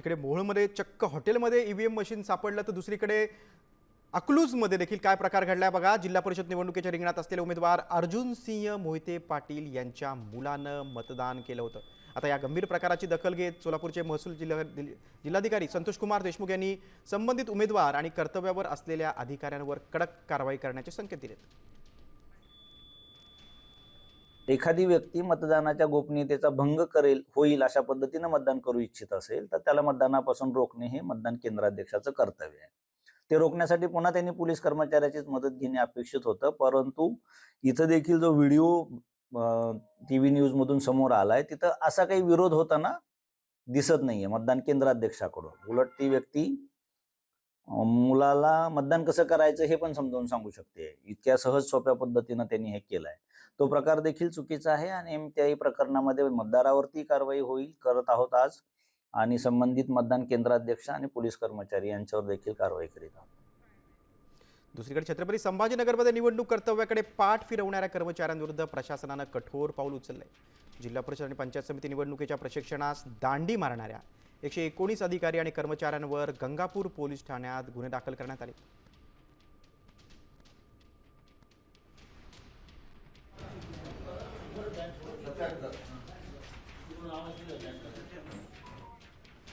एकीकडे मोहोळमध्ये चक्क हॉटेलमध्ये ईव्हीएम मशीन सापडलं, तर दुसरीकडे अकलूजमध्ये देखील काय प्रकार घडलाय बघा। जिल्हा परिषद निवडणुकीच्या रिंगणात असलेले उमेदवार अर्जुन सिंह मोहिते पाटील यांच्या मुलानं मतदान केलं होतं। आता या गंभीर प्रकाराची दखल घेत सोलापूरचे महसूल जिल्हाधिकारी संतोष कुमार देशमुख यांनी संबंधित उमेदवार आणि कर्तव्यावर असलेल्या अधिकाऱ्यांवर कडक कारवाई करण्याचे संकेत दिलेत। एखादी व्यक्ती मतदानाच्या गोपनीयतेचा भंग होईल अशा पद्धतीने मतदान करू इच्छित असेल तर त्याला मतदानापासून रोखणे हे मतदान केंद्राध्यक्षाचं कर्तव्य आहे। ते रोखण्यासाठी पुन्हा त्यांनी पोलीस कर्मचाऱ्याचीच मदत घेणे अपेक्षित होतं, परंतु इथं देखील जो व्हिडिओ टीव्ही न्यूज मधून समोर आलाय तिथं असा काही विरोध होताना दिसत नाहीये मतदान केंद्राध्यक्षाकडून। उलट ती व्यक्ती मुलाला मतदान कसं करायचं हे पण समजावून सांगू शकते। इतक्या सहज सोप्या पद्धतीने त्यांनी हे केलंय। तो प्रकार देखील चुकीचा आहे आणि त्याही प्रकरणामध्ये मतदारावरती कारवाई करत आहोत आज आणि संबंधित मतदान केंद्राध्यक्ष आणि पोलीस कर्मचारी यांच्यावर देखील कारवाई करीत आहोत। दुसरीकडे छत्रपती संभाजीनगरमध्ये निवडणूक कर्तव्याकडे पाठ फिरवणाऱ्या कर्मचाऱ्यांविरुद्ध प्रशासनानं कठोर पाऊल उचललंय। जिल्हा परिषद आणि पंचायत समिती निवडणुकीच्या प्रशिक्षणास दांडी मारणाऱ्या 119 अधिकारी आणि कर्मचाऱ्यांवर गंगापूर पोलीस ठाण्यात गुन्हे दाखल करण्यात आले।